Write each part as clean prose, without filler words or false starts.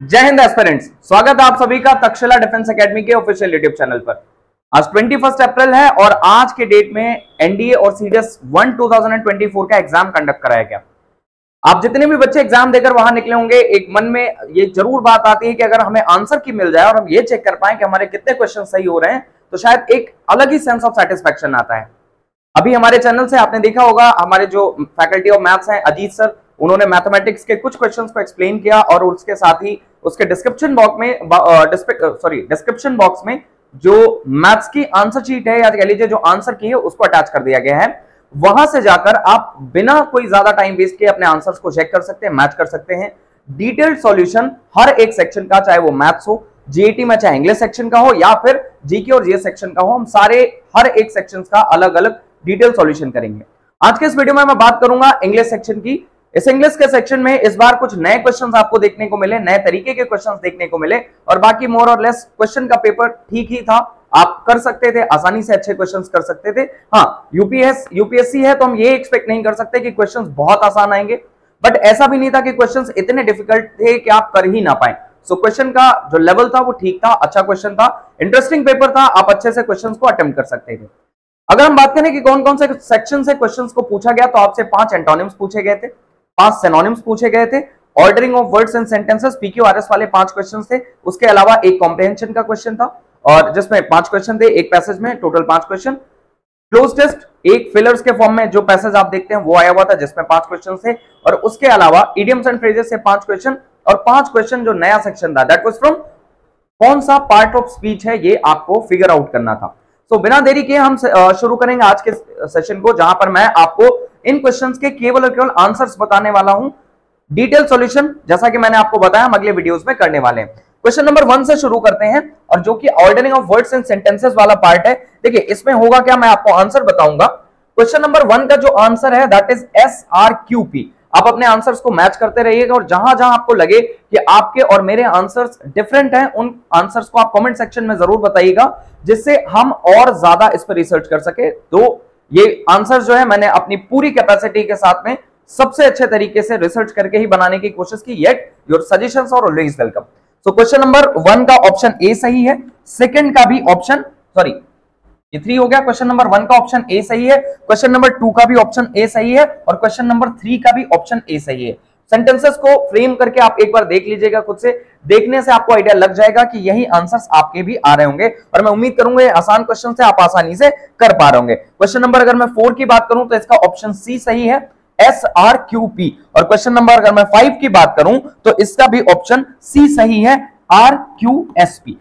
जय हिंद एस्पिरेंट्स, स्वागत है आप सभी का तक्षशिला डिफेंस एकेडमी के ऑफिशियल यूट्यूब चैनल पर। आज 21 अप्रैल है और आज के डेट में एनडीए और सीडीएस 1 2024 का एग्जाम कंडक्ट कराया गया। आप जितने भी बच्चे एग्जाम देकर वहां निकले होंगे, एक मन में ये जरूर बात आती है कि अगर हमें आंसर की मिल जाए और हम ये चेक कर पाए कि हमारे कितने क्वेश्चन सही हो रहे हैं तो शायद एक अलग ही सेंस ऑफ सेटिस्फेक्शन आता है। अभी हमारे चैनल से आपने देखा होगा, हमारे जो फैकल्टी ऑफ मैथ्स हैं अजीत सर, उन्होंने मैथमेटिक्स के कुछ क्वेश्चंस को एक्सप्लेन किया और उसके साथ ही उसके डिस्क्रिप्शन बॉक्स में जो मैथ्स की आंसर शीट है या कह लीजिए जो आंसर की है उसको अटैच कर दिया गया है। वहां से जाकर आप बिना कोई ज्यादा टाइम वेस्ट किए अपने आंसर्स को चेक कर सकते हैं, मैच कर सकते हैं। डिटेल्ड सॉल्यूशन हर एक सेक्शन का, चाहे वो मैथ्स हो, जीएटी में चाहे इंग्लिश सेक्शन का हो या फिर जीके और जीएस सेक्शन का हो, हम सारे हर एक सेक्शन का अलग अलग डिटेल सॉल्यूशन करेंगे। आज के इस वीडियो में मैं बात करूंगा इंग्लिश सेक्शन की। इस इंग्लिश के सेक्शन में इस बार कुछ नए क्वेश्चंस आपको देखने को मिले, नए तरीके के क्वेश्चंस देखने को मिले और बाकी मोर और लेस क्वेश्चन का पेपर ठीक ही था। आप कर सकते थे, आसानी से अच्छे क्वेश्चंस कर सकते थे। हाँ, यूपीएससी है तो हम ये एक्सपेक्ट नहीं कर सकते कि क्वेश्चंस बहुत आसान आएंगे, बट ऐसा भी नहीं था कि क्वेश्चंस इतने डिफिकल्ट थे कि आप कर ही ना पाए। सो क्वेश्चन का जो लेवल था वो ठीक था, अच्छा क्वेश्चन था, इंटरेस्टिंग पेपर था, आप अच्छे से क्वेश्चंस को अटेम्प्ट कर सकते थे। अगर हम बात करें कि कौन कौन से सेक्शन से क्वेश्चंस को पूछा गया, तो आपसे 5 एंटोनिम्स पूछे गए थे, 5 सिनोनिम्स पूछे गए थे, ordering of words and sentences PQRS वाले 5 क्वेश्चन थे। उसके अलावा एक कॉम्प्रिहेंशन का क्वेश्चन था और जिसमें 5 क्वेश्चन थे, एक पैसेज में टोटल 5 क्वेश्चन। क्लोज टेस्ट एक फिलर्स के फॉर्म में जो पैसेज आप देखते हैं वो आया हुआ था जिसमें 5 क्वेश्चन थे और उसके अलावा इडियम्स एंड फ्रेजेस से 5 क्वेश्चन और 5 क्वेश्चन जो नया सेक्शन था दैट वाज फ्रॉम कौन सा पार्ट ऑफ स्पीच है, ये आपको फिगर आउट करना था। तो बिना देरी के हम शुरू करेंगे आज के सेशन को, जहां पर मैं आपको इन क्वेश्चंस के केवल और केवल आंसर्स बताने वाला हूं। डिटेल सॉल्यूशन जैसा कि मैंने आपको बताया हम अगले वीडियोस में करने वाले हैं। क्वेश्चन नंबर 1 से शुरू करते हैं और जो कि ordering of words and sentences वाला पार्ट है। देखिए इसमें होगा क्या, मैं आपको आंसर बताऊंगा। क्वेश्चन नंबर 1 का जो आंसर है दैट इज SRQP। आप अपने आंसर्स को मैच करते रहिएगा और जहां जहां आपको लगे कि आपके और मेरे आंसर्स डिफरेंट हैं, उन आंसर्स को आप कमेंट सेक्शन में जरूर बताइएगा जिससे हम और ज्यादा इस पर रिसर्च कर सके। तो ये आंसर जो है मैंने अपनी पूरी कैपेसिटी के साथ में सबसे अच्छे तरीके से रिसर्च करके ही बनाने की कोशिश की। Yet your suggestions are always welcome. So question number 1 का ऑप्शन ए सही है, सेकंड का भी ऑप्शन ये 3 हो गया। क्वेश्चन नंबर 1 का ऑप्शन ए सही है, क्वेश्चन नंबर 2 का भी ऑप्शन ए सही है और क्वेश्चन नंबर 3 का भी ऑप्शन ए सही है। सेंटेंसेस को फ्रेम करके आप एक बार देख लीजिएगा, खुद से देखने से आपको आइडिया लग जाएगा कि यही आंसर्स आपके भी आ रहे होंगे और मैं उम्मीद करूंगा ये आसान क्वेश्चन से आप आसानी से कर पा रहे होंगे। क्वेश्चन नंबर अगर मैं 4 की बात करूं तो इसका ऑप्शन सी सही है, SRQP। और क्वेश्चन नंबर अगर मैं 5 की बात करूं तो इसका भी ऑप्शन सी सही है, RQSP।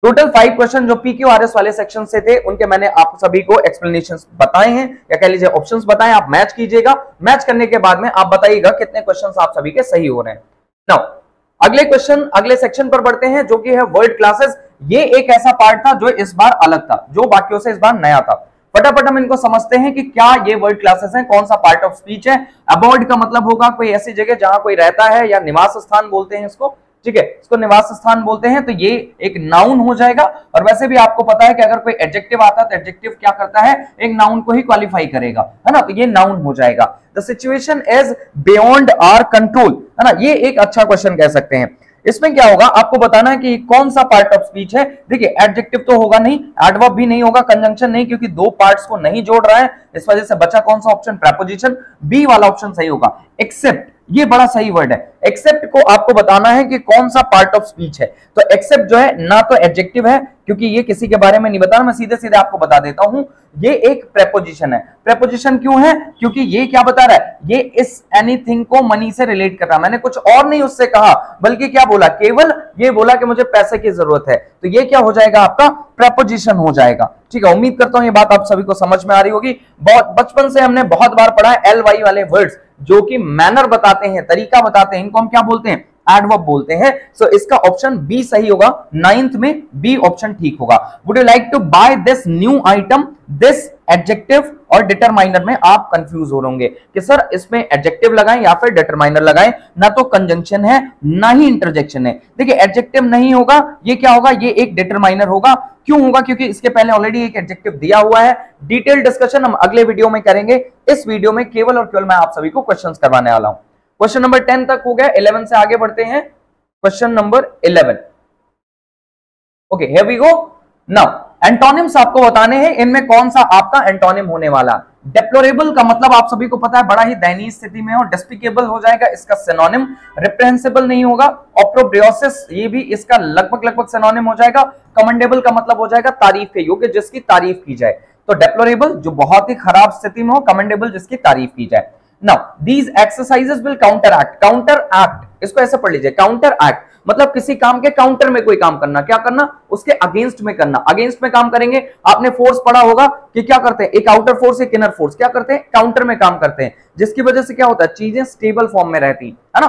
टोटल 5 क्वेश्चन जो पीक्यूआरएस वाले सेक्शन से थे उनके मैंने आप सभी को एक्सप्लेनेशंस बताए हैं या कह लीजिए ऑप्शंस बताए। आप मैच कीजिएगा, मैच करने के बाद में आप बताइएगा कितने क्वेश्चंस आप सभी के सही हो रहे हैं। नाउ अगले क्वेश्चन अगले सेक्शन पर बढ़ते हैं जो कि है वर्ड क्लासेस। ये एक ऐसा पार्ट था जो इस बार अलग था, जो बाकियों से इस बार नया था। फटाफट हम इनको समझते हैं कि क्या ये वर्ड क्लासेस हैं, कौन सा पार्ट ऑफ स्पीच है। अबॉर्ड का मतलब होगा कोई ऐसी जगह जहां कोई रहता है या निवास स्थान बोलते हैं इसको, ठीक है, इसको निवास स्थान बोलते हैं। तो ये एक नाउन हो जाएगा और वैसे भी आपको पता है कि अगर कोई एडजेक्टिव आता है तो एडजेक्टिव क्या करता है, एक नाउन को ही क्वालिफाई करेगा, है ना, तो ये नाउन हो जाएगा। The situation is beyond our control, है ना, ये एक अच्छा क्वेश्चन कह सकते हैं। इसमें क्या होगा, आपको बताना है कि कौन सा पार्ट ऑफ स्पीच है। देखिए एडजेक्टिव तो होगा नहीं, एडवर्ब भी नहीं होगा, कंजंक्शन नहीं, क्योंकि 2 पार्ट्स को नहीं जोड़ रहा है, इस वजह से बचा कौन सा ऑप्शन, प्रेपोजिशन। बी वाला ऑप्शन सही होगा। एक्सेप्ट, ये बड़ा सही वर्ड है। एक्सेप्ट को आपको बताना है कि कौन सा पार्ट ऑफ स्पीच है। तो एक्सेप्ट जो है ना तो एडजेक्टिव है क्योंकि ये किसी के बारे में नहीं बताना, मैं सीधे सीधे आपको बता देता हूं, ये एक प्रेपोजिशन है। प्रेपोजिशन क्यों है, क्योंकि ये क्या बता रहा है, ये इस एनीथिंग को मनी से रिलेट कर रहा है। मैंने कुछ और नहीं उससे कहा, बल्कि क्या बोला, केवल ये बोला कि मुझे पैसे की जरूरत है, तो ये क्या हो जाएगा, आपका प्रेपोजिशन हो जाएगा। ठीक है, उम्मीद करता हूं ये बात आप सभी को समझ में आ रही होगी। बहुत बचपन से हमने बहुत बार पढ़ा है LY वाले वर्ड्स जो कि मैनर बताते हैं, तरीका बताते हैं, इनको हम क्या बोलते हैं, एडवर्ब बोलते हैं। सो इसका ऑप्शन बी सही होगा, 9th में बी ऑप्शन ठीक होगा। Would you like to buy this new item, this adjective और डिटरमाइनर में आप कंफ्यूज हो होंगे कि सर इसमें एडजेक्टिव लगाएं या फिर डिटरमाइनर लगाएं, ना तो कंजंक्शन है ना ही इंटरजेक्शन है। देखिए एडजेक्टिव नहीं होगा, ये क्या होगा, ये एक डिटरमाइनर होगा। क्यों होगा, क्योंकि इसके पहले ऑलरेडी एक एडजेक्टिव दिया हुआ है। डिटेल डिस्कशन हम अगले वीडियो में करेंगे। इस वीडियो में केवल और केवल मैं आप सभी को क्वेश्चंस करवाने वाला हूं। क्वेश्चन नंबर 10 तक हो गया, 11 से आगे बढ़ते हैं। Question number 11। Okay, here we go. Now antonyms आपको बताने हैं, इनमें कौन सा आपका एंटोनिम होने वाला। डेप्लोरेबल का मतलब आप सभी को पता है, बड़ा ही दयनीय स्थिति में हो। डिस्पिकेबल हो जाएगा इसका सिनोनिम, रिप्रेहेंसिबल नहीं होगा। ऑप्रोब्रियोसिस, ये भी इसका लगभग सिनोनिम हो जाएगा। कमेंडेबल का मतलब हो जाएगा तारीफ के योग्य, जिसकी तारीफ की जाए। तो डेप्लोरेबल जो बहुत ही खराब स्थिति में हो, कमेंडेबल जिसकी तारीफ की जाए। Now these exercises will counter act. Counter act, इसको ऐसे पढ़ लीजिए, काउंटर एक्ट मतलब किसी काम के काउंटर में कोई काम करना। क्या करना? उसके अगेंस्ट में करना। अगेंस्ट में काम करेंगे। आपने फोर्स पढ़ा होगा कि क्या करते हैं, एक आउटर फोर्स एक इनर फोर्स, क्या करते हैं, काउंटर में काम करते हैं, जिसकी वजह से क्या होता है, चीजें स्टेबल फॉर्म में रहती है ना।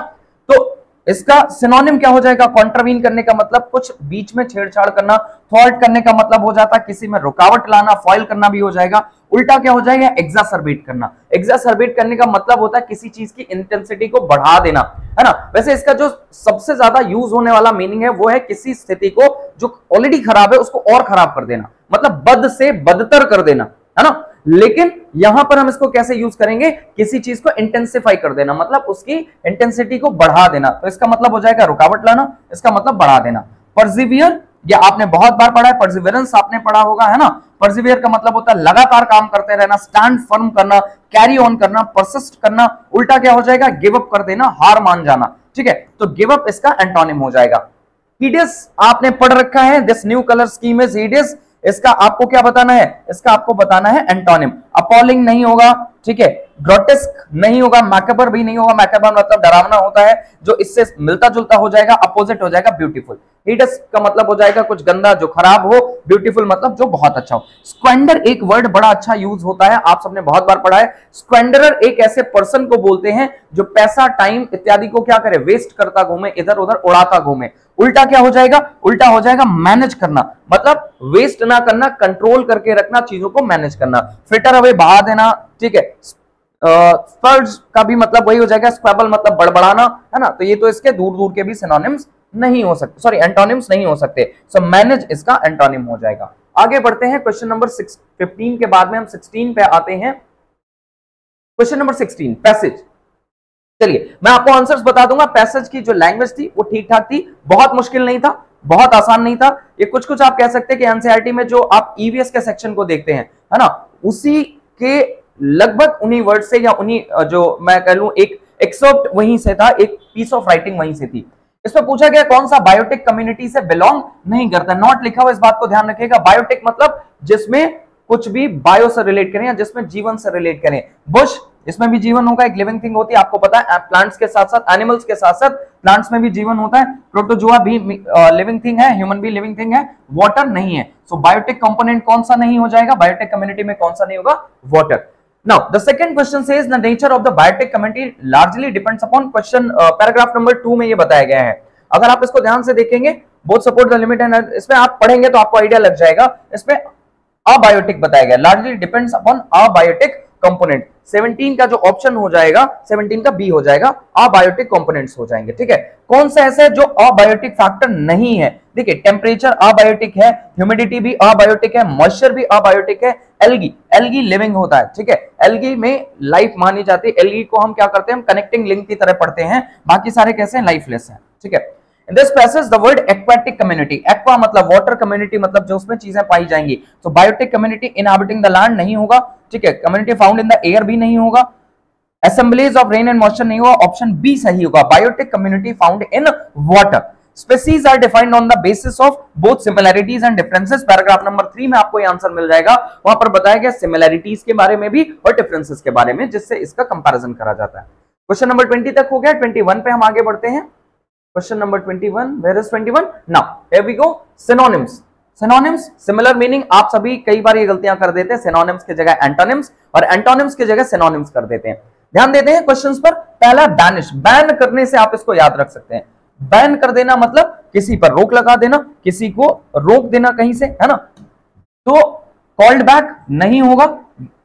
तो इसका सिनोनिम क्या हो जाएगा? कॉन्ट्रावीन करने का मतलब कुछ बीच में छेड़छाड़ करना। थॉल्ट करने का मतलब हो जाता है किसी में रुकावट लाना। फॉइल करना भी हो जाएगा। उल्टा क्या हो जाएगा? एग्जासर्बेट करना। एग्जासर्बेट करने का मतलब होता है किसी चीज की इंटेंसिटी को बढ़ा देना, है ना। वैसे इसका जो सबसे ज्यादा यूज होने वाला मीनिंग है वो है किसी स्थिति को जो ऑलरेडी खराब है उसको और खराब कर देना, मतलब बद से बदतर कर देना, है ना। लेकिन यहां पर हम इसको कैसे यूज करेंगे? किसी चीज को इंटेंसिफाई कर देना, मतलब उसकी इंटेंसिटी को बढ़ा देना। तो इसका मतलब हो जाएगा रुकावट लाना, इसका मतलब बढ़ा देना। परसिवियर, या आपने बहुत बार पढ़ा है, परसिवियरेंस आपने पढ़ा होगा, है ना। परसिवियर का मतलब होता है लगातार काम करते रहना, स्टैंड फर्म करना, कैरी ऑन करना, परसिस्ट करना। उल्टा क्या हो जाएगा? गिव अप कर देना, हार मान जाना। ठीक है, तो गिव अप इसका एंटोनिम हो जाएगा। हिडियस आपने पढ़ रखा है, this new colour scheme is hideous. इसका आपको क्या बताना है? इसका आपको बताना है एंटोनिम। अपॉलिंग नहीं होगा, ठीक है। ग्रोटेस्क नहीं होगा, मैकेबर भी नहीं होगा। मैकेबर मतलब डरावना होता है, जो इससे मिलता जुलता हो जाएगा, अपोजिट हो जाएगा ब्यूटीफुल। हिडियस का मतलब हो जाएगा कुछ गंदा जो खराब हो, ब्यूटीफुल मतलब जो बहुत अच्छा हो। स्क्वेंडर एक वर्ड बड़ा अच्छा यूज होता है, आप सबने बहुत बार पढ़ा है। स्क्वेंडरर एक ऐसे पर्सन को बोलते हैं जो पैसा, टाइम इत्यादि को क्या करे? वेस्ट करता घूमे, इधर उधर उड़ाता घूमे। उल्टा क्या हो जाएगा? उल्टा हो जाएगा मैनेज करना, मतलब वेस्ट ना करना, कंट्रोल करके रखना, चीजों को मैनेज करना। फ्रिटर अवे, बहा देना, ठीक है। स्पर्ज का भी मतलब वही हो जाएगा, स्क्वेबल मतलब बड़बड़ाना, है ना। तो ये तो इसके दूर दूर के भी सिनोनिम्स नहीं हो सकते, सॉरी एंटोनिम्स नहीं हो सकते। सो मैनेज इसका एंटोनिम हो जाएगा। आगे बढ़ते हैं क्वेश्चन नंबर 15 के बाद में हम 16 पे आते हैं। Question number 16, passage. चलिए मैं आपको आंसर्स बता दूंगा। पैसेज की जो लैंग्वेज थी वो ठीक ठाक थी, बहुत मुश्किल नहीं था, बहुत आसान नहीं था। ये कुछ कुछ आप कह सकते हैं कि एनसीईआरटी में जो आप ईवीएस के सेक्शन को देखते हैं, है ना, उसी के लगभग उन्हीं वर्ड से, या उन्हीं जो मैं कह लूं एक एक्सर्प्ट वहीं से था, एक पीस ऑफ राइटिंग वहीं से थी। इसमें पूछा गया कौन सा बायोटेक कम्युनिटी से बिलोंग नहीं करता। नॉट लिखा हुआ, इस बात को ध्यान रखिएगा। बायोटेक मतलब जिसमें कुछ भी बायो से रिलेट करें या जिसमें जीवन से रिलेट करें। बुश, इसमें भी जीवन होगा, एक लिविंग थिंग होती है, आपको पता है। प्लांट्स के साथ साथ एनिमल्स के साथ साथ प्लांट्स में भी जीवन होता है। प्रोटोजोआ भी लिविंग थिंग है, ह्यूमन भी लिविंग थिंग है। वाटर नहीं है। सो बायोटेक कंपोनेंट कौन सा नहीं हो जाएगा? बायोटेक कम्युनिटी में कौन सा नहीं होगा? Water. Now, the second question says the nature of the biotech community largely depends upon question paragraph number 2 में ये बताया गया है। अगर आप इसको ध्यान से देखेंगे, both support the limit and इसमें आप पढ़ेंगे तो आपको आइडिया लग जाएगा। इसमें अबायोटिक बताया गया, largely depends upon abiotic component. 17 का जो ऑप्शन हो जाएगा, 17 का बी हो जाएगा, अबायोटिक कंपोनेंट्स हो जाएंगे। ठीक है, कौन सा ऐसा है जो अबायोटिक फैक्टर नहीं है? देखिए, टेम्परेचर अबायोटिक है, ह्यूमिडिटी भी अबायोटिक है, मॉइस्चर भी अबायोटिक है। एल्गी लिविंग होता है, ठीक है, एल्गी में लाइफ मानी जाती है। एल्गी को हम क्या करते हैं? हम कनेक्टिंग लिंक की तरह पढ़ते हैं, बाकी सारे कैसे हैं? लाइफलेस हैं। ठीक है, in this passage the word aquatic community, aqua मतलब water, community मतलब जो उसमें चीजें पाई जाएंगी। तो biotic community inhabiting the land नहीं होगा, ठीक है। Community found in the air भी नहीं होगा। assemblies of rain and moisture नहीं होगा, ऑप्शन बी सही होगा। Biotic community found in water. Species are defined on the basis of both similarities and differences। Paragraph number 3 में आपको ये आंसर मिल जाएगा, वहां पर बताया गया सिमिलैरिटीज के बारे में भी और डिफरेंसेस के बारे में, जिससे इसका कंपैरिजन करा जाता है। क्वेश्चन नंबर 20 तक हो गया। 21 पे हम आगे बढ़ते हैं। Question number 21, where is 21? Now, here we go. Synonyms. Synonyms, similar meaning। आप सभी कई बार ये गलतियां कर देते हैं, synonyms की जगह antonyms और antonyms की जगह synonyms कर देते हैं। ध्यान देते हैं क्वेश्चंस पर। पहला banish, बैन करने से आप इसको याद रख सकते हैं। बैन कर देना मतलब किसी पर रोक लगा देना, किसी को रोक देना कहीं से, है ना। तो कॉल्ड बैक नहीं होगा,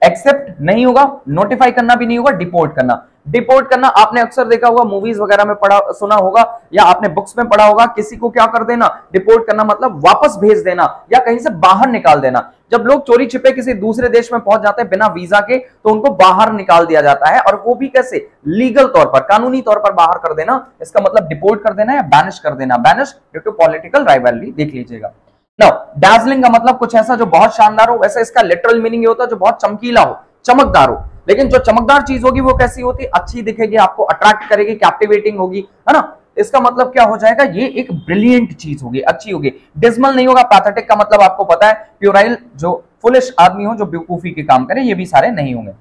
एक्सेप्ट नहीं होगा, नोटिफाई करना भी नहीं होगा, डिपोर्ट करना। डिपोर्ट करना आपने अक्सर देखा होगा, मूवीज वगैरह में पढ़ा सुना होगा या आपने बुक्स में पढ़ा होगा, किसी को क्या कर देना, डिपोर्ट करना मतलब वापस भेज देना या कहीं से बाहर निकाल देना। जब लोग चोरी छिपे किसी दूसरे देश में पहुंच जाते हैं बिना वीजा के, तो उनको बाहर निकाल दिया जाता है, और वो भी कैसे, लीगल तौर पर, कानूनी तौर पर बाहर कर देना, इसका मतलब डिपोर्ट कर देना या बैनिश कर देना। Banish due to political rivalry, देख लीजिएगा। नाउ dazzling का मतलब कुछ ऐसा जो बहुत शानदार हो, वैसे इसका लिटरल मीनिंग ये होता है जो बहुत चमकीला हो, चमकदार हो। लेकिन जो चमकदार चीज होगी वो कैसी होती है, अच्छी दिखेगी, आपको अट्रैक्ट करेगी, कैप्टिवेटिंग होगी, है ना। इसका मतलब क्या हो जाएगा, ये एक ब्रिलियंट चीज होगी, अच्छी होगी। डिस्मल नहीं होगा। पैथेटिक का मतलब आपको पता है, प्यूराइल जो फुलिश आदमी हो, जो बेवकूफी के काम करे, ये भी सारे नहीं होंगे।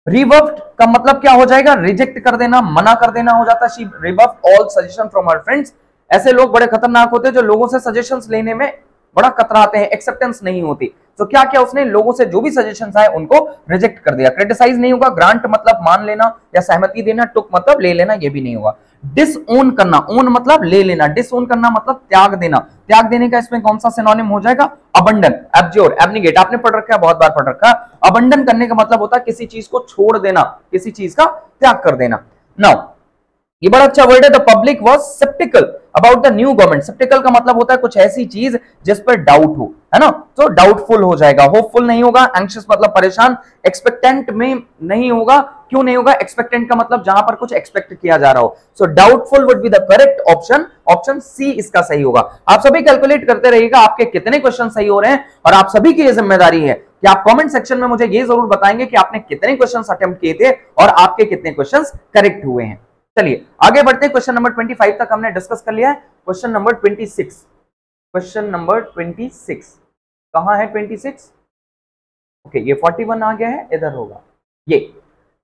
रिवर्फ्ड का मतलब क्या हो जाएगा, रिजेक्ट कर देना, मना कर देना हो जाता है। She rebuffed all suggestion from her friends. ऐसे लोग बड़े खतरनाक होते हैं जो लोगों से सजेशंस लेने में बड़ा कतराते हैं, एक्सेप्टेंस नहीं होती। तो क्या क्या उसने लोगों से जो भी सजेशंस आए उनको रिजेक्ट कर दिया। क्रिटिसाइज नहीं होगा। ग्रांट मतलब मान लेना या सहमति देना। टुक मतलब ले लेना, ये भी नहीं होगा। डिसओन करना, ओन मतलब ले लेना, डिसओन करना मतलब त्याग देना। त्याग देने का इसमें कौन सा सिनोनिम हो जाएगा, अबंडन, एब्ज्योर, एब्निगेट, आपने पढ़ रखा है, बहुत बार पढ़ रखा है। अबंडन करने का मतलब होता है किसी चीज को छोड़ देना, किसी चीज का त्याग कर देना। नाउ ये बड़ा अच्छा वर्ड है। The public was sceptical about the new government. Sceptical का मतलब होता है कुछ ऐसी चीज जिस पर डाउट हो, है ना। तो डाउटफुल हो जाएगा, होपफुल नहीं होगा। एंग्शियस मतलब परेशान। एक्सपेक्टेंट में नहीं होगा। क्यों नहीं होगा, एक्सपेक्टेंट का मतलब जहां पर कुछ एक्सपेक्ट किया जा रहा हो। So doubtful would be the correct option. Option C इसका सही होगा। आप सभी कैलकुलेट करते रहिएगा आपके कितने क्वेश्चन सही हो रहे हैं, और आप सभी की ये जिम्मेदारी है कि आप कमेंट सेक्शन में मुझे ये जरूर बताएंगे कि आपने कितने क्वेश्चन अटेम्प्ट किए थे और आपके कितने क्वेश्चन करेक्ट हुए हैं। चलिए आगे बढ़ते हैं। क्वेश्चन नंबर 25 तक हमने डिस्कस कर लिया है। क्वेश्चन नंबर 26, क्वेश्चन नंबर 26 कहां है, 26, ओके, ये 41 आ गया है, इधर होगा ये।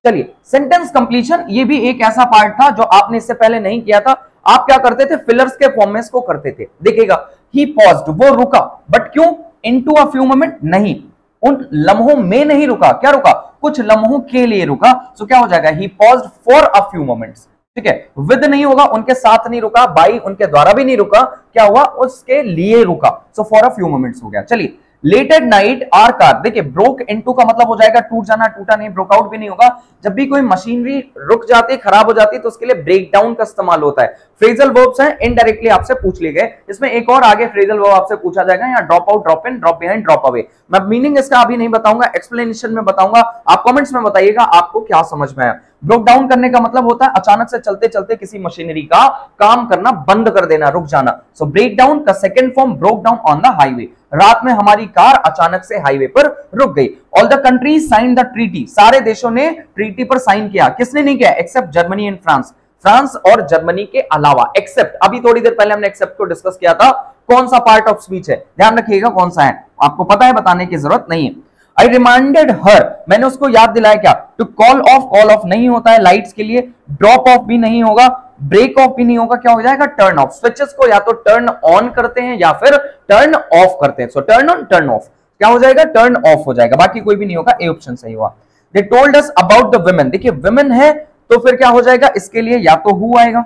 चलिए सेंटेंस कंप्लीशन, ये भी एक ऐसा पार्ट था जो आपने इससे पहले नहीं किया था। आप क्या करते थे, फिलर्स के फॉर्म में इसको करते थे। देखिएगा, ही पॉज्ड, वो रुका, बट क्यों, इनटू अ फ्यू मोमेंट, नहीं, उन लम्हों में नहीं रुका, क्या रुका, कुछ लम्हों के लिए रुका। सो क्या हो जाएगा, he paused for a few moments. ठीक है, विद नहीं होगा, उनके साथ नहीं रुका, बाई उनके द्वारा भी नहीं रुका, क्या हुआ, उसके लिए रुका। So for a few moments हो गया। चलिए, late at night our car, देखिए ब्रोक इनटू का मतलब हो जाएगा टूट जाना, टूटा नहीं, ब्रोक आउट भी नहीं होगा। जब भी कोई मशीनरी रुक जाती है, खराब हो जाती है, तो उसके लिए ब्रेक डाउन का इस्तेमाल होता है। फ्रेजल वर्ब्स हैं, इनडायरेक्टली आपसे पूछ लिए गए। इसमें एक और आगे फ्रेजल वर्ब आपसे पूछा जाएगा, यहाँ drop out, drop in, drop behind, drop away. मैं मीनिंग इसका अभी नहीं बताऊंगा, एक्सप्लेनेशन में बताऊंगा। आप कमेंट्स में बताइएगा आपको क्या समझ में आया। ब्रोक डाउन करने का मतलब होता है अचानक से चलते चलते किसी मशीनरी का काम करना बंद कर देना, रुक जाना। सो ब्रेक डाउन का second form broke down on the highway. रात में हमारी कार अचानक से हाईवे पर रुक गई। All the countries sign the treaty, सारे देशों ने ट्रीटी पर साइन किया। किसने नहीं किया, except Germany and France, France और जर्मनी के अलावा। एक्सेप्ट, अभी थोड़ी देर पहले हमने एक्सेप्ट को डिस्कस किया था, कौन सा पार्ट ऑफ स्पीच है, ध्यान रखिएगा कौन सा है, आपको पता है, बताने की जरूरत नहीं है। आई रिमाइंडेड हर, मैंने उसको याद दिलाया क्या, to call off, call off नहीं होता है लाइट्स के लिए, ड्रॉप ऑफ भी नहीं होगा, ब्रेक ऑफ भी नहीं होगा, क्या हो जाएगा, टर्न ऑफ। स्विचेस को या तो टर्न ऑन करते हैं या फिर टर्न ऑफ करते हैं। सो टर्न ऑन, टर्न ऑफ, क्या हो जाएगा, टर्न ऑफ हो जाएगा, बाकी कोई भी नहीं होगा, ए ऑप्शन सही हुआ। They told us about the women, देखिए वुमेन है तो फिर क्या हो जाएगा, इसके लिए या तो हु आएगा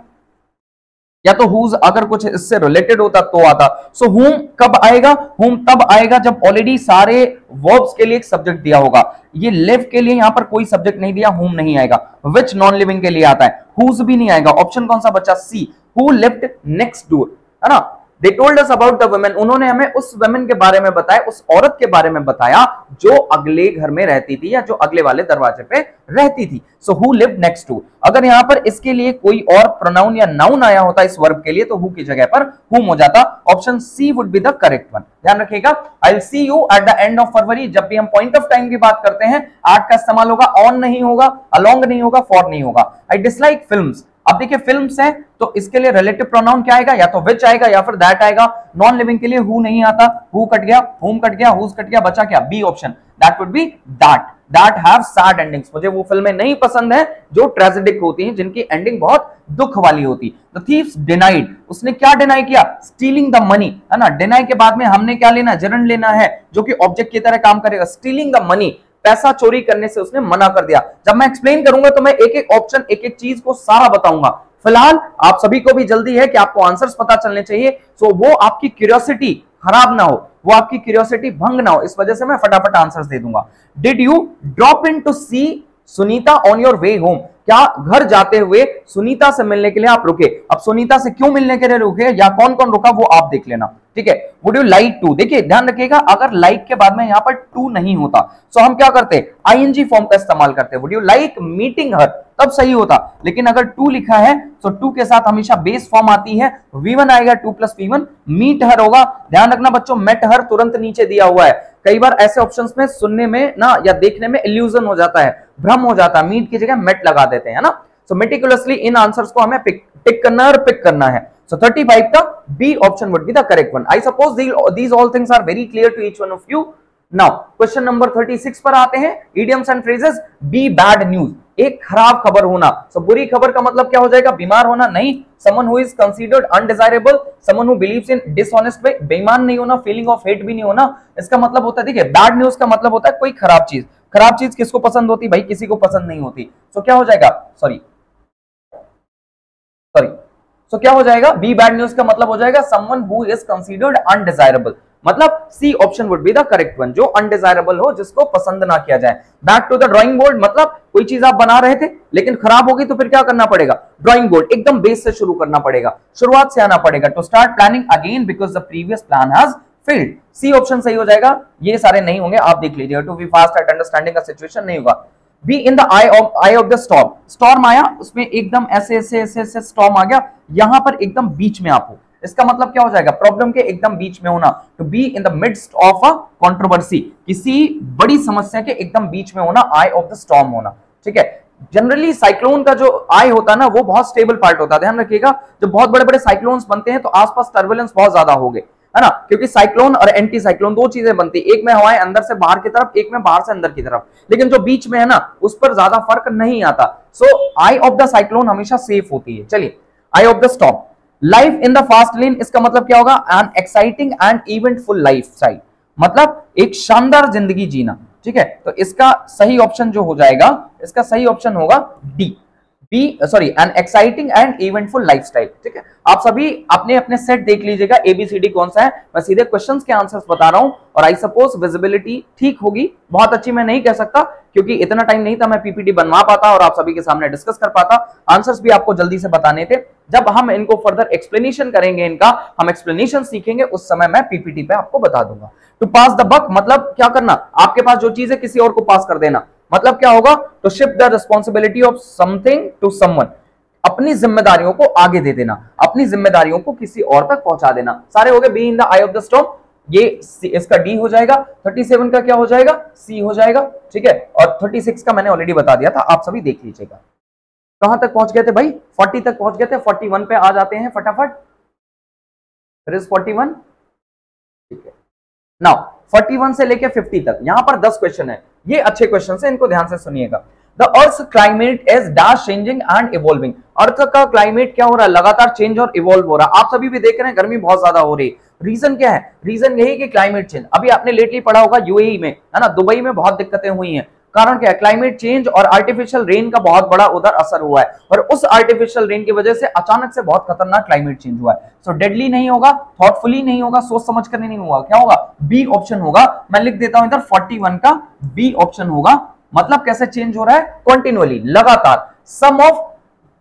या तो हुज, अगर कुछ इससे रिलेटेड होता तो आता। सो हुम कब आएगा, हुम तब आएगा जब ऑलरेडी सारे वर्ब्स के लिए एक सब्जेक्ट दिया होगा। ये लिव के लिए यहां पर कोई सब्जेक्ट नहीं दिया, हुम नहीं आएगा। विच नॉन लिविंग के लिए आता है, हुज भी नहीं आएगा। ऑप्शन कौन सा बच्चा, सी, हु लिव्ड नेक्स्ट डोर, है ना। They told us about the women, उन्होंने हमें उस women के बारे में बताया, उस औरत के बारे में बताया जो अगले घर में रहती थी या जो अगले वाले दरवाजे पे रहती थी। So who lived next to, अगर यहाँ पर इसके लिए कोई और प्रोनाउन या नाउन आया होता इस वर्ब के लिए तो who की जगह पर whom हो जाता। Option C would be the correct one, ध्यान रखिएगा। I'll see you at the end of फरवरी, जब भी हम पॉइंट ऑफ टाइम की बात करते हैं at का इस्तेमाल होगा, on नहीं होगा, along नहीं होगा, for नहीं होगा। I dislike films, अब देखिए फिल्म्स है तो इसके लिए रिलेटिव प्रोनाउन क्या आएगा, या तो विच आएगा या फिर दैट आएगा। नॉन लिविंग के लिए हु नहीं आता, हु कट गया, हुम कट गया, हुज कट गया, बचा क्या, B option, that would be that, that have sad endings. मुझे वो फिल्में नहीं पसंद है जो ट्रेजेडिक होती हैं, जिनकी एंडिंग बहुत दुख वाली होती। द थीव्स डिनाइड, उसने क्या डिनाई किया, स्टीलिंग द मनी, है ना। डिनाई के बाद में हमने क्या लेना, जरन लेना है जो कि ऑब्जेक्ट की तरह काम करेगा। स्टीलिंग द मनी, पैसा चोरी करने से उसने मना कर दिया। जब मैं एक्सप्लेन करूंगा तो मैं एक एक ऑप्शन, एक एक चीज को सारा बताऊंगा। फिलहाल आप सभी को भी जल्दी है कि आपको आंसर्स पता चलने चाहिए, सो वो आपकी क्यूरियोसिटी खराब ना हो, वो आपकी क्यूरियोसिटी भंग ना हो, इस वजह से मैं फटाफट आंसर्स दे दूंगा। Did you drop in to see Sunita on your way home, क्या घर जाते हुए सुनीता से मिलने के लिए आप रुके? अब सुनीता से क्यों मिलने के लिए रुके या कौन कौन रुका वो आप देख लेना, ठीक है। वुड यू लाइक टू, देखिए ध्यान रखिएगा, अगर लाइक के बाद में यहां पर टू नहीं होता तो हम क्या करते, आईएनजी फॉर्म का इस्तेमाल करते। वुड यू लाइक मीटिंग हर, तब सही होता। लेकिन अगर टू लिखा है तो टू के साथ हमेशा बेस फॉर्म आती है, V1 आएगा 2 + V1, मीट हर होगा। ध्यान रखना बच्चों, मेट हर तुरंत नीचे दिया हुआ है। कई बार ऐसे ऑप्शंस में सुनने में ना या देखने में इल्यूजन हो जाता है, भ्रम हो जाता है, मीट की जगह मेट लगा देते हैं ना। सो मेटिकुलसली इन आंसर्स को हमें टिक करना है और पिक करना है। So 35 का B option would be the correct one. I suppose these all things are very clear to each one of you. Now question number 36 पर आते हैं, idioms and phrases। B bad news, एक खराब खबर होना। So बुरी खबर का मतलब क्या हो जाएगा, बीमार होना नहीं। Someone who is considered undesirable, someone who believes in dishonest way, बेईमान नहीं होना, feeling of hate भी नहीं होना। इसका मतलब होता है, देखिए bad news का मतलब होता है कोई खराब चीज। खराब चीज किसको पसंद होती भाई, किसी को पसंद नहीं होती। So क्या हो जाएगा, सॉरी तो क्या हो जाएगा, बी बैड न्यूज का मतलब हो जाएगा someone who is considered undesirable, मतलब C option would be the correct one, जो अनडिजायरेबल हो, जिसको पसंद ना किया जाए। Back to the drawing board, मतलब कोई चीज आप बना रहे थे लेकिन खराब होगी तो फिर क्या करना पड़ेगा, ड्राइंग बोर्ड एकदम बेस से शुरू करना पड़ेगा, शुरुआत से आना पड़ेगा। To start planning again because the previous plan has failed, C option सही हो जाएगा। ये सारे नहीं होंगे, आप देख लीजिए। To be fast at understanding the situation नहीं होगा। Be in the eye of the storm, storm आया उसमें एकदम ऐसे ऐसे ऐसे ऐसे स्टॉर्म आ गया, यहां पर एकदम बीच में आप हो, इसका मतलब क्या हो जाएगा, प्रॉब्लम के एकदम बीच में होना। To be in the midst of a controversy, किसी बड़ी समस्या के एकदम बीच में होना, आई ऑफ द स्टॉर्म होना, ठीक है। जनरली साइक्लोन का जो आई होता है ना वो बहुत स्टेबल पार्ट होता है, ध्यान रखिएगा। जब बहुत बड़े बड़े साइक्लोन्स बनते हैं तो आसपास टर्बुलेंस बहुत ज्यादा हो गए, है ना, क्योंकि साइक्लोन और एंटी साइक्लोन दो चीजें बनती है, एक में हवाएं अंदर से बाहर की तरफ, एक में बाहर से अंदर की तरफ, लेकिन जो बीच में है ना उस पर ज्यादा फर्क नहीं आता। So eye of the cyclone हमेशा सेफ होती है। चलिए, eye of the storm, life in the fast lane, इसका मतलब क्या होगा, an exciting and eventful life style, मतलब एक शानदार जिंदगी जीना, ठीक है। तो इसका सही ऑप्शन जो हो जाएगा, इसका सही ऑप्शन होगा D, N exciting and eventful lifestyle, ठीक है। आप सभी अपने अपने सेट देख लीजिएगा, एबीसीडी कौन सा है, मैं सीधे क्वेश्चंस के आंसर्स बता रहा हूं। और आई सपोज विजिबिलिटी ठीक होगी, बहुत अच्छी मैं नहीं कह सकता क्योंकि इतना टाइम नहीं था मैं पीपीटी बनवा पाता और आप सभी के सामने डिस्कस कर पाता, आंसर्स भी आपको जल्दी से बताने थे। जब हम इनको फर्दर एक्सप्लेनेशन करेंगे, इनका हम एक्सप्लेनेशन सीखेंगे, उस समय मैं पीपीटी पे आपको बता दूंगा। टू पास द बक, मतलब क्या करना, आपके पास जो चीज है किसी और को पास कर देना, मतलब क्या होगा, to shift the responsibility of something to someone, अपनी जिम्मेदारियों को आगे दे देना, अपनी जिम्मेदारियों को किसी और तक पहुंचा देना। सारे हो गए B in the eye of the storm, ये इसका डी हो जाएगा। 37 का क्या हो जाएगा, सी हो जाएगा, ठीक है। और 36 का मैंने ऑलरेडी बता दिया था, आप सभी देख लीजिएगा। कहां तक पहुंच गए थे भाई, 40 तक पहुंच गए थे, 41 पे आ जाते हैं फटाफट। 41, ठीक है। नाउ 41 से लेके 50 तक, यहां पर 10 क्वेश्चन है, ये अच्छे क्वेश्चन है, इनको ध्यान से सुनिएगा। The earth climate is dash changing and evolving, earth का क्लाइमेट क्या हो रहा है, लगातार चेंज और इवॉल्व हो रहा है। आप सभी भी देख रहे हैं गर्मी बहुत ज्यादा हो रही है, रीजन क्या है, रीजन यही कि क्लाइमेट चेंज। अभी आपने लेटली पढ़ा होगा यूएई में, है ना, दुबई में बहुत दिक्कतें हुई हैं, कारण क्या है, क्लाइमेट चेंज और आर्टिफिशियल रेन का बहुत बड़ा उधर असर हुआ है, और उस आर्टिफिशियल रेन की वजह से अचानक से बहुत खतरनाक क्लाइमेट चेंज हुआ है। सो डेडली नहीं होगा, थॉटफुली नहीं होगा, सोच समझ कर नहीं होगा, क्या होगा, बी ऑप्शन होगा। मैं लिख देता हूं इधर 41 का बी ऑप्शन होगा। मतलब कैसे चेंज हो रहा है, कंटिन्यूअली, लगातार। सम ऑफ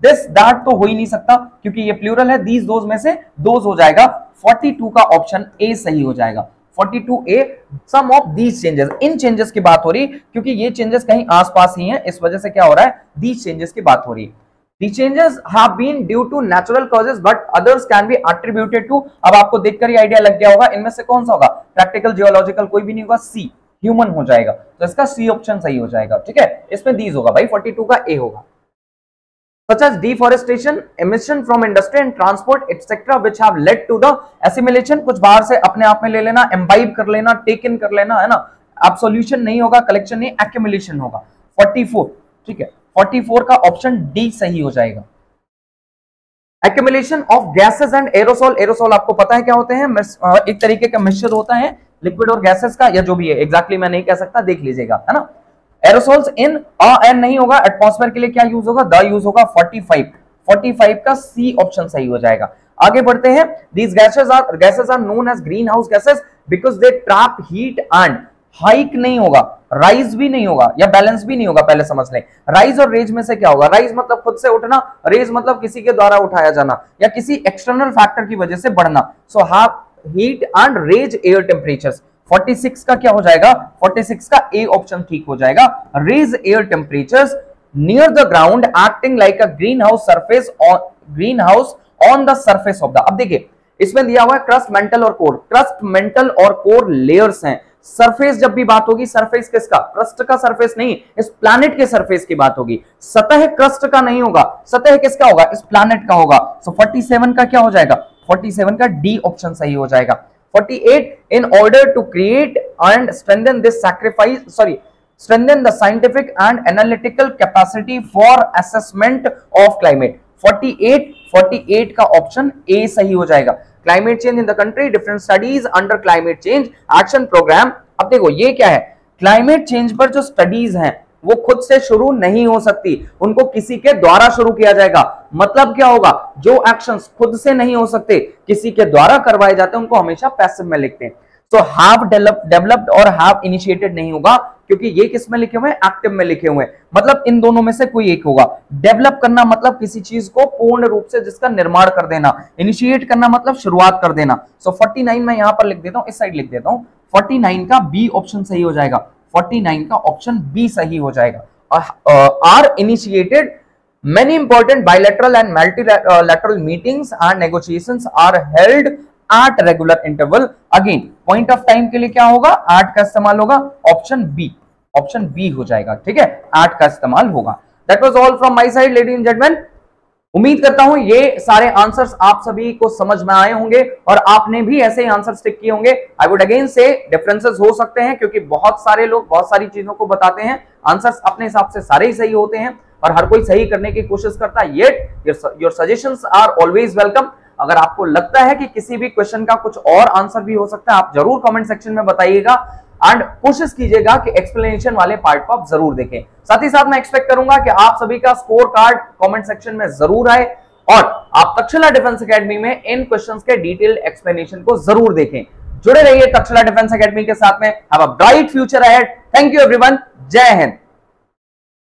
दिस दैट तो हो ही नहीं सकता क्योंकि ये प्लूरल है, दीज दोज में से दोज हो जाएगा। 42 का ऑप्शन ए सही हो जाएगा, 42A, some of these changes, इन चेंजेस की बात हो रही, क्योंकि ये चेंजेस कहीं आसपास ही हैं, इस वजह से क्या हो रहा है, दीज चेंजेस की बात हो रही है। The changes have been due to natural causes, but others can be attributed to। अब आपको देखकर ही आइडिया लग गया होगा, इनमें से कौन सा होगा, प्रैक्टिकल, जियोलॉजिकल, कोई भी नहीं होगा, सी ह्यूमन हो जाएगा। तो इसका सी ऑप्शन सही हो जाएगा, ठीक है। इसमें दीज होगा भाई, 42 का ए होगा। Such as deforestation, emission from industry and transport, etc., which have led to the assimilation, कुछ बाहर से अपने आप में ले लेना, imbibe कर लेना, take in कर लेना, है ना। Absolution नहीं होगा, collection नहीं, accumulation होगा। 44, ठीक है, 44 का ऑप्शन डी सही हो जाएगा। Accumulation of gases and aerosol, aerosol आपको पता है क्या होते हैं, एक तरीके का मिक्सचर होता है लिक्विड और गैसेस का, या जो भी है, एग्जैक्टली मैं नहीं कह सकता, देख लीजिएगा, है ना। एरोसोल्स इन एन नहीं होगा, एटमॉस्फेयर के लिए क्या यूज होगा, द यूज होगा। 45 का सी ऑप्शन सही हो जाएगा। आगे बढ़ते हैं। These gases are known as greenhouse gases because they trap heat and hike नहीं होगा, राइज भी नहीं होगा या बैलेंस भी नहीं होगा। पहले समझ लें, राइज और रेज में से क्या होगा। राइज मतलब खुद से उठना, रेज मतलब किसी के द्वारा उठाया जाना या किसी एक्सटर्नल फैक्टर की वजह से बढ़ना। So have heat and raise air temperatures. 46 का क्या हो जाएगा, 46 का ए ऑप्शन ठीक हो जाएगा। Raise air temperatures near the ground acting like a greenhouse surface on the surface of the. अब देखिए इसमें दिया हुआ है क्रस्ट, मेंटल और कोर। क्रस्ट, मेंटल और कोर लेयर्स हैं। सरफेस जब भी बात होगी, सरफेस किसका, क्रस्ट का सरफेस नहीं, इस प्लैनेट के सरफेस की बात होगी। सतह क्रस्ट का नहीं होगा, सतह किसका होगा, इस प्लैनेट का होगा। सो 47 का क्या हो जाएगा, 47 का डी ऑप्शन सही हो जाएगा। 48 in order to create and strengthen the scientific and analytical capacity for assessment of climate। 48 का ऑप्शन ए सही हो जाएगा। Climate change in the country, different studies under climate change action programme. अब देखो ये क्या है, क्लाइमेट चेंज पर जो स्टडीज हैं वो खुद से शुरू नहीं हो सकती, उनको किसी के द्वारा शुरू किया जाएगा। मतलब क्या होगा, जो एक्शंस खुद से नहीं हो सकते, किसी के द्वारा करवाए जाते हैं, उनको हमेशा पैसिव में लिखते हैं। सो हैव डेवलप्ड और हैव इनिशिएटेड नहीं होगा, क्योंकि ये किस में लिखे हुए हैं, एक्टिव में लिखे हुए हैं। मतलब इन दोनों में से कोई एक होगा। डेवलप करना मतलब किसी चीज को पूर्ण रूप से जिसका निर्माण कर देना, इनिशिएट करना मतलब शुरुआत कर देना। सो 49 मैं यहां पर लिख देता हूं, इस साइड लिख देता हूं, 49 का बी ऑप्शन सही हो जाएगा। 49 का ऑप्शन बी सही हो जाएगा। Are initiated many important bilateral and multilateral meetings and negotiations are held at regular interval। Again point of time के लिए क्या होगा, 8 का इस्तेमाल होगा। ऑप्शन बी हो जाएगा। ठीक है, 8 का इस्तेमाल होगा। That was all from my side ladies and gentleman. उम्मीद करता हूं ये सारे आंसर्स आप सभी को समझ में आए होंगे और आपने भी ऐसे ही आंसर टिक किए होंगे। आई वुड अगेन से डिफरेंसेस हो सकते हैं, क्योंकि बहुत सारे लोग बहुत सारी चीजों को बताते हैं, आंसर्स अपने हिसाब से सारे ही सही होते हैं और हर कोई सही करने की कोशिश करता है। Yet your suggestions are always welcome. अगर आपको लगता है कि किसी भी क्वेश्चन का कुछ और आंसर भी हो सकता है, आप जरूर कमेंट सेक्शन में बताइएगा एंड कोशिश कीजिएगा कि एक्सप्लेनेशन वाले पार्ट को आप जरूर देखें। साथ ही साथ मैं एक्सपेक्ट करूंगा कि आप सभी का स्कोर कार्ड कमेंट सेक्शन में जरूर आए और आप तक्षशिला डिफेंस एकेडमी में इन क्वेश्चंस के डिटेल्ड एक्सप्लेनेशन को जरूर देखें। जुड़े रहिए तक्षशिला डिफेंस एकेडमी के साथ में। Have a bright future ahead. Thank you everyone. जय हिंद।